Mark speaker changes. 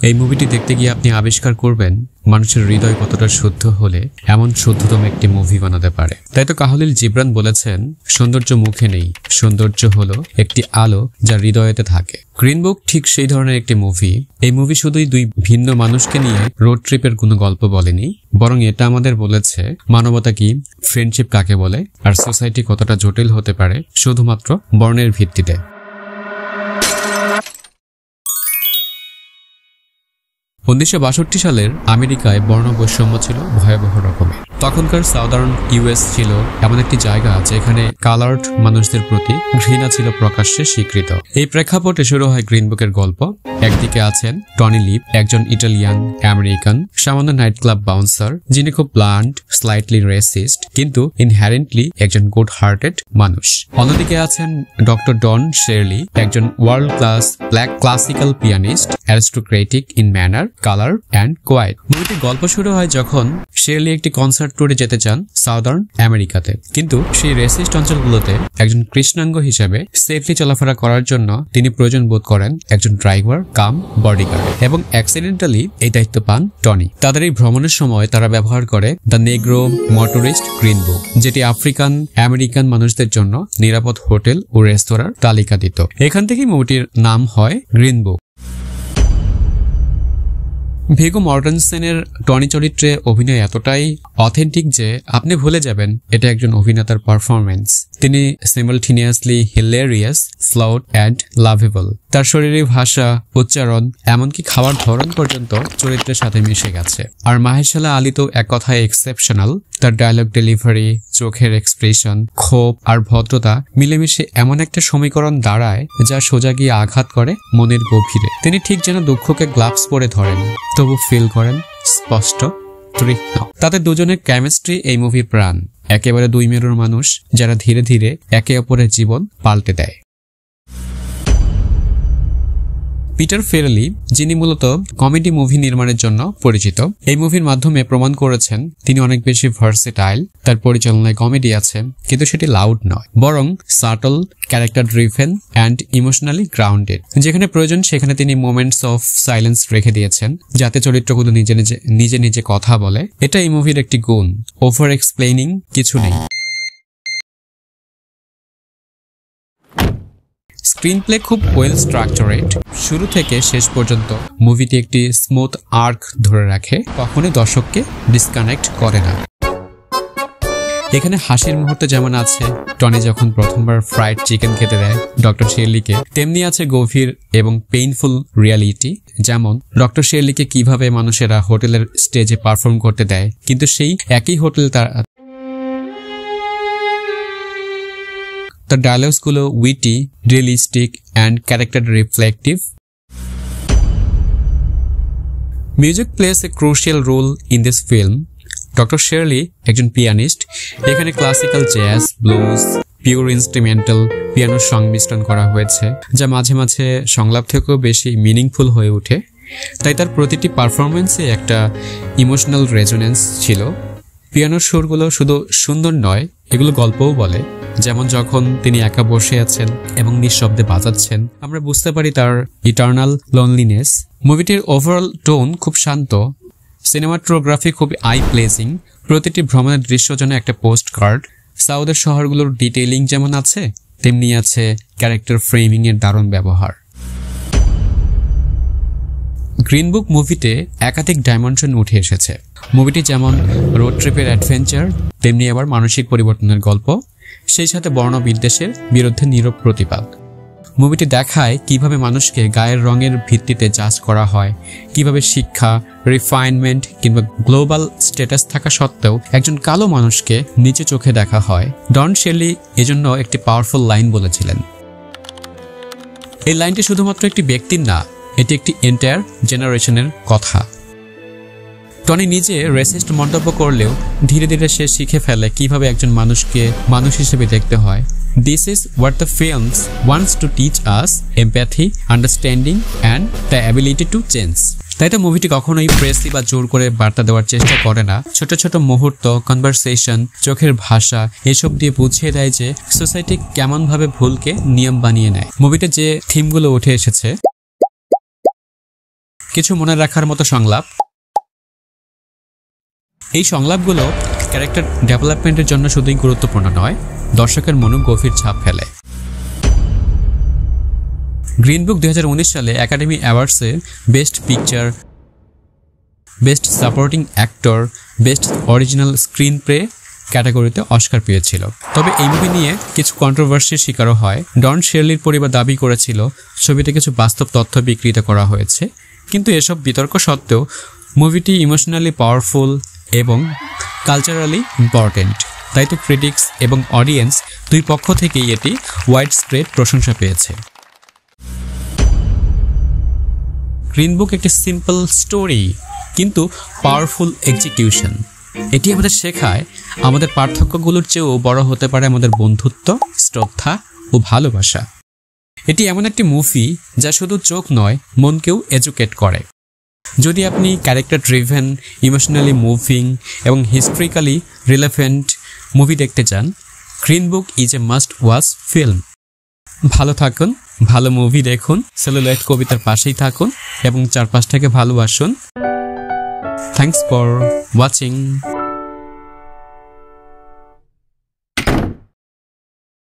Speaker 1: এই মুভিটি দেখতে গিয়ে আপনি আবিষ্কার করবেন মানুষের হৃদয় কতটা শুদ্ধ হলে এমন শুদ্ধতম একটি মুভি বানাতে পারে। তাই তো কাহলিল জিবরান বলেছেন, সৌন্দর্য মুখে নেই, সৌন্দর্য হলো একটি আলো যা হৃদয়েতে থাকে। গ্রিন বুক ঠিক সেই ধরনের একটি মুভি। এই মুভি শুধুই দুই ভিন্ন মানুষকে নিয়ে রোড ট্রিপের কোনো গল্প বলেনি, বরং এটা আমাদের বলেছে মানবতা কি, ফ্রেন্ডশিপ কাকে বলে, আর সোসাইটি কতটা জটিল হতে পারে শুধুমাত্র বর্ণের ভিত্তিতে। 1962 সালের আমেরিকায় বর্ণ বৈষম্য ছিল ভয়াবহ রকমের। তখনকার সাউদার্ন ইউএস ছিল এমন একটি জায়গা যেখানে কালার্ড মানুষদের প্রতি ঘৃণা ছিল প্রকাশ্যে স্বীকৃত। এই প্রেক্ষাপটে শুরু হয় গ্রিন বুকের গল্প। একদিকে আছেন টনি লিপ, একজন ইটালিয়ান আমেরিকান সামান্য নাইট ক্লাব বাউন্সার, যিনি খুব ব্লান্ট, স্লাইটলি রেসিস্ট, কিন্তু ইনহেরেন্টলি একজন গুড হার্টেড মানুষ। অন্যদিকে আছেন ডক্টর ডন শেরলি, একজন world class black classical pianist, aristocratic in manner, colour and quiet. মুভিটির গল্প শুরু হয় যখন শেরলি একটি কনসার্ট ট্যুরে যেতে চান সাউদার্ন আমেরিকাতে, কিন্তু সেই রেসিস্ট অঞ্চলগুলোতে একজন কৃষ্ণাঙ্গ হিসেবে সেফলি চলাফেরা করার জন্য তিনি প্রয়োজন বোধ করেন একজন ড্রাইভার কাম বডিগার্ড, এবং অ্যাক্সিডেন্টালি এই দায়িত্ব পান টনি। তাদের এই ভ্রমণের সময় তারা ব্যবহার করে দ্য নেগ্রো মোটরিস্ট গ্রিন বুক, যেটি আফ্রিকান আমেরিকান মানুষদের জন্য নিরাপদ হোটেল ও রেস্তোরাঁর তালিকা দিত। এখান থেকেই মুভিটির নাম হয় গ্রিন বুক। ভিগো মর্টেনসেনের টনি চরিত্রে অভিনয় এতটাই অথেন্টিক যে আপনি ভুলে যাবেন এটা একজন অভিনেতার পারফরমেন্স। তিনি simultaneously hilarious, Floud and lovable. তার শরীরী ভাষা, উচ্চারণ, এমনকি খাওয়ার ধরন পর্যন্ত চরিত্রের সাথে মিশে গেছে। আর মাহেশালা আলী তো এক কথায় এক্সেপশনাল। তার ডায়লগ ডেলিভারি, চোখের এক্সপ্রেশন, ক্ষোভ আর ভদ্রতা মিলেমিশে এমন একটা সমীকরণ দাঁড়ায় যা সোজা গিয়ে আঘাত করে মনের গভীরে। তিনি ঠিক যেন দুঃখকে গ্লাভস পরে ধরেন, তবু ফিল করেন স্পষ্ট, তীক্ষ্ণ। তাদের দুজনের কেমিস্ট্রি এই মুভির প্রাণ। একেবারে দুই মেরুর মানুষ যারা ধীরে ধীরে একে অপরের জীবন পাল্টে দেয়। পিটার ফেরালি, যিনি মূলত কমেডি মুভি নির্মাণের জন্য পরিচিত, এই মুভির মাধ্যমে প্রমাণ করেছেন তিনি অনেক বেশি ভার্সেটাইল। তার পরিচালনায় কমেডি আছে, কিন্তু সেটি লাউড নয়, বরং subtle, character driven and emotionally grounded. যেখানে প্রয়োজন সেখানে তিনি মোমেন্টস অফ সাইলেন্স রেখে দিয়েছেন, যাতে চরিত্রগুলো নিজে নিজে কথা বলে। এটা এই মুভির একটি গুণ। ওভার এক্সপ্লেইনিং কিছু নেই। স্ক্রিন প্লে খুব ওয়েল স্ট্রাকচারেড। শুরু থেকে শেষ পর্যন্ত মুভিটি একটি স্মুথ আর্ক ধরে রাখে, কখনোই দর্শককে ডিসকানেক্ট করে না। এখানে হাসির মুহূর্ত যেমন আছে টনি যখন প্রথমবার ফ্রাইড চিকেন খেতে দেয় ডক্টর শেরলিকে, তেমনি আছে গভীর এবং পেইনফুল রিয়ালিটি। যেমন ডক্টর শেরলিকে কিভাবে মানুষেরা হোটেলের স্টেজে পারফর্ম করতে দেয়, কিন্তু সেই একই হোটেল তার ডায়ালগসগুলো witty, realistic and character reflective. Music plays a crucial role in this film. Doctor Shirley একজন পিয়ানিস্ট। এখানে classical jazz, blues, pure instrumental পিয়ানোর সংমিশ্রণ করা হয়েছে, যা মাঝে মাঝে সংলাপ থেকেও বেশি মিনিংফুল হয়ে ওঠে। তাই তার প্রতিটি পারফরমেন্সে একটা ইমোশনাল রেজোনেন্স ছিল। পিয়ানোর সুরগুলো শুধু সুন্দর নয়, এগুলো গল্পও বলে। যেমন যখন তিনি একা বসে আছেন এবং নিঃশব্দে বাজাচ্ছেন, আমরা বুঝতে পারি তার ইটার্নাল লোনলিনেস। মুভিটির ওভারঅল টোন খুব শান্ত। সিনেমাটোগ্রাফি খুব আই প্লেজিং। প্রতিটি ভ্রমণের দৃশ্য যেন একটা পোস্ট কার্ড। সাউথের শহরগুলোর ডিটেইলিং যেমন আছে, তেমনি আছে ক্যারেক্টার ফ্রেমিং এর দারুণ ব্যবহার। গ্রিন বুক মুভিতে একাধিক ডাইমেনশন উঠে এসেছে। মুভিটি যেমন রোড ট্রিপের অ্যাডভেঞ্চার, তেমনি আবার মানসিক পরিবর্তনের গল্প, সেই সাথে বর্ণবিদ্বেষের বিরুদ্ধে নীরব প্রতিবাদ। মুভিটি দেখায় কিভাবে মানুষকে গায়ের রঙের ভিত্তিতে জাজ করা হয়, কিভাবে শিক্ষা, রিফাইনমেন্ট কিংবা গ্লোবাল স্ট্যাটাস থাকা সত্ত্বেও একজন কালো মানুষকে নিচে চোখে দেখা হয়। ডন শেরলি এজন্য একটি পাওয়ারফুল লাইন বলেছিলেন। এই লাইনটি শুধুমাত্র একটি ব্যক্তির না, এটি একটি এন্টায়ার জেনারেশনের কথা। টনি নিজে রেসিস্ট মন্তব্য করলেও ধীরে ধীরে সে শিখে ফেলে কিভাবে একজন মানুষকে মানুষ হিসেবে দেখতে হয়। This is what the films wants to teach us: empathy, understanding and the ability to change. তাই তো মুভিটি কখনোই প্রেসি বা জোর করে বার্তা দেওয়ার চেষ্টা করে না। ছোট ছোট মুহূর্ত, কনভারসেশন, চোখের ভাষা এসব দিয়ে বুঝিয়ে দেয় যে সোসাইটি কেমন ভাবে ভুলকে নিয়ম বানিয়ে নেয়। মুভিতে যে থিমগুলো উঠে এসেছে কিছু মনে রাখার মতো সংলাপ। এই সংলাপগুলো ক্যারেক্টার ডেভেলপমেন্টের জন্য শুধুই গুরুত্বপূর্ণ নয়, দর্শকের মনে গভীর ছাপ ফেলে। গ্রিন বুক 2019 সালে একাডেমি অ্যাওয়ার্ডসে best picture, best supporting actor, best original screen play ক্যাটাগরিতে অস্কার পেয়েছিল। তবে এই মুভি নিয়ে কিছু কন্ট্রোভার্সির শিকারও হয়। ডন শেরলির পরিবার দাবি করেছিল ছবিতে কিছু বাস্তব তথ্য বিকৃত করা হয়েছে, কিন্তু এসব বিতর্ক সত্ত্বেও মুভিটি ইমোশনালি পাওয়ারফুল এবং কালচারালি ইম্পর্টেন্ট। তাই তো ক্রিটিক্স এবং অডিয়েন্স দুই পক্ষ থেকেই এটি ওয়াইড স্প্রেড প্রশংসা পেয়েছে। গ্রিন বুক একটি সিম্পল স্টোরি কিন্তু পাওয়ারফুল এক্সিকিউশন। এটি আমাদের শেখায় আমাদের পার্থক্যগুলোর চেয়েও বড় হতে পারে আমাদের বন্ধুত্ব, শ্রদ্ধা ও ভালোবাসা। এটি এমন একটি মুভি যা শুধু চোখ নয়, মনকেও এডুকেট করে। যদি আপনি ক্যারেক্টার ড্রিভেন, ইমোশনালি মুভিং এবং হিস্ট্রিক্যালি রিলেভেন্ট মুভি দেখতে চান, green book is a must watch film. ভালো থাকুন, ভালো মুভি দেখুন, সেলুলয়েড কবিতার পাশেই থাকুন এবং চারপাশটাকে ভালোবাসুন। Thanks for watching.